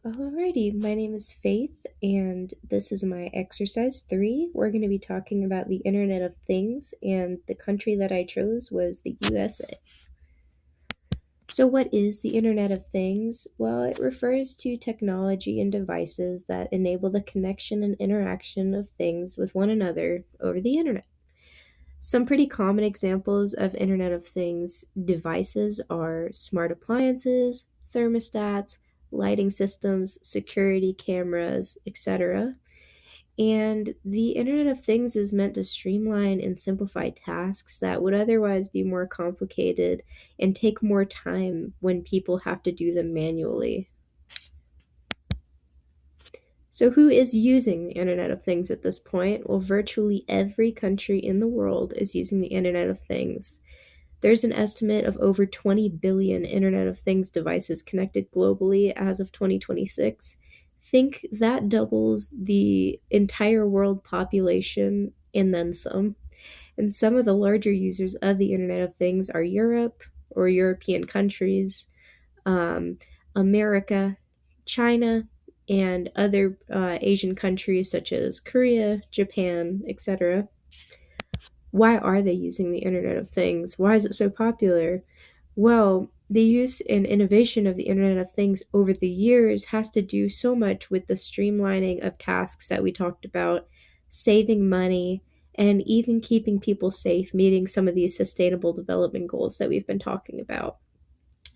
Alrighty, my name is Faith, and this is my exercise 3. We're going to be talking about the Internet of Things, and the country that I chose was the USA. So, what is the Internet of Things? Well, it refers to technology and devices that enable the connection and interaction of things with one another over the Internet. Some pretty common examples of Internet of Things devices are smart appliances, thermostats, lighting systems, security cameras, etc. And the Internet of Things is meant to streamline and simplify tasks that would otherwise be more complicated and take more time when people have to do them manually. So, who is using the Internet of Things at this point? Well, virtually every country in the world is using the Internet of Things. There's an estimate of over 20 billion Internet of Things devices connected globally as of 2026. Think that doubles the entire world population and then some. And some of the larger users of the Internet of Things are Europe or European countries, um, America, China, and other Asian countries such as Korea, Japan, etc. Why are they using the Internet of Things? Why is it so popular? Well, the use and innovation of the Internet of Things over the years has to do so much with the streamlining of tasks that we talked about, saving money, and even keeping people safe, meeting some of these sustainable development goals that we've been talking about.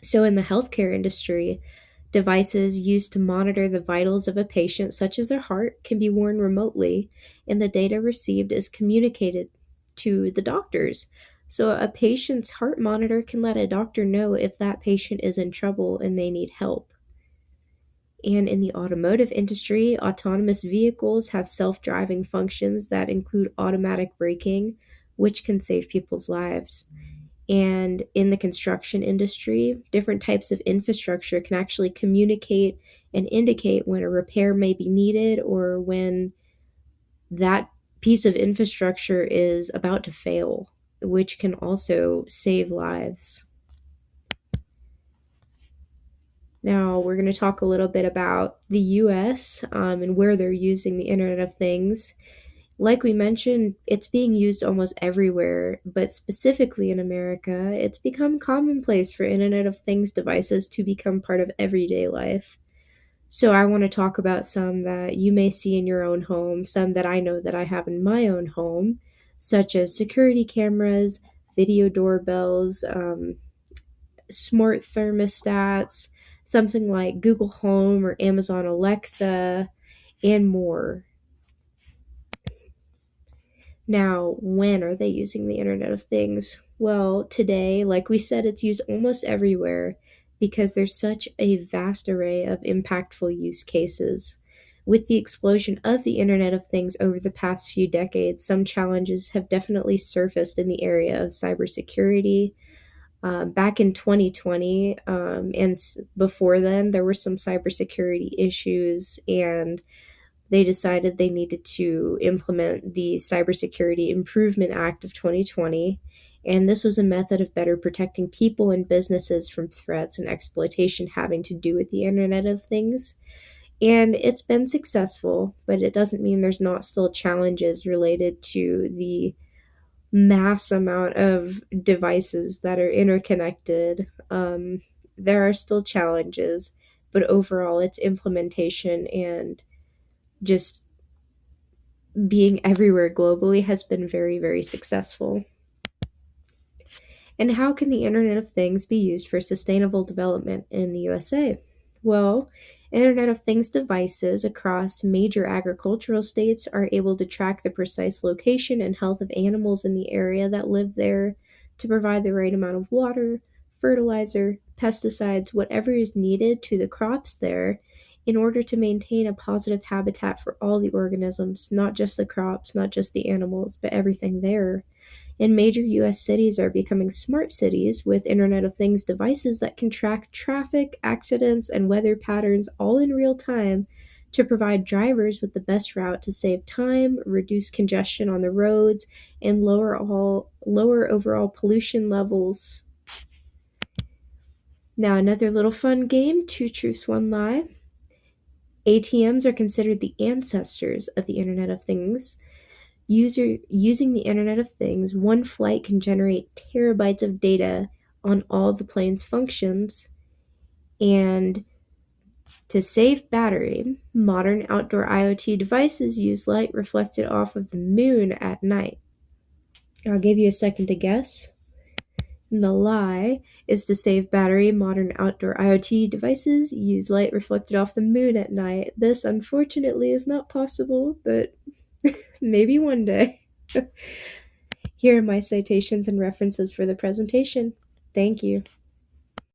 So, in the healthcare industry, devices used to monitor the vitals of a patient, such as their heart, can be worn remotely, and the data received is communicated to the doctors. So, a patient's heart monitor can let a doctor know if that patient is in trouble and they need help. And in the automotive industry, autonomous vehicles have self driving functions that include automatic braking, which can save people's lives. And in the construction industry, different types of infrastructure can actually communicate and indicate when a repair may be needed or when that piece of infrastructure is about to fail, which can also save lives. Now, we're going to talk a little bit about the US and where they're using the Internet of Things. Like we mentioned, it's being used almost everywhere, but specifically in America, it's become commonplace for Internet of Things devices to become part of everyday life. So I want to talk about some that you may see in your own home, some that I know that I have in my own home, such as security cameras, video doorbells, smart thermostats, something like Google Home or Amazon Alexa, and more. Now, when are they using the Internet of Things? Well, today, like we said, it's used almost everywhere because there's such a vast array of impactful use cases. With the explosion of the Internet of Things over the past few decades, some challenges have definitely surfaced in the area of cybersecurity. Back in 2020, before then, there were some cybersecurity issues, and they decided they needed to implement the Cybersecurity Improvement Act of 2020. And this was a method of better protecting people and businesses from threats and exploitation having to do with the Internet of Things. And it's been successful, but it doesn't mean there's not still challenges related to the mass amount of devices that are interconnected. There are still challenges, but overall, its implementation and just being everywhere globally has been very, very successful. And how can the Internet of Things be used for sustainable development in the USA? Well, Internet of Things devices across major agricultural states are able to track the precise location and health of animals in the area that live there to provide the right amount of water, fertilizer, pesticides, whatever is needed to the crops there in order to maintain a positive habitat for all the organisms, not just the crops, not just the animals, but everything there. And major US cities are becoming smart cities with Internet of Things devices that can track traffic, accidents, and weather patterns all in real time to provide drivers with the best route to save time, reduce congestion on the roads, and lower overall pollution levels. Now, another little fun game, two truths, one lie. ATMs are considered the ancestors of the Internet of Things. Using the Internet of Things, one flight can generate terabytes of data on all the plane's functions. And to save battery, modern outdoor IoT devices use light reflected off of the moon at night. I'll give you a second to guess. And the lie is to save battery, modern outdoor IoT devices use light reflected off the moon at night. This, unfortunately, is not possible, but maybe one day. Here are my citations and references for the presentation. Thank you.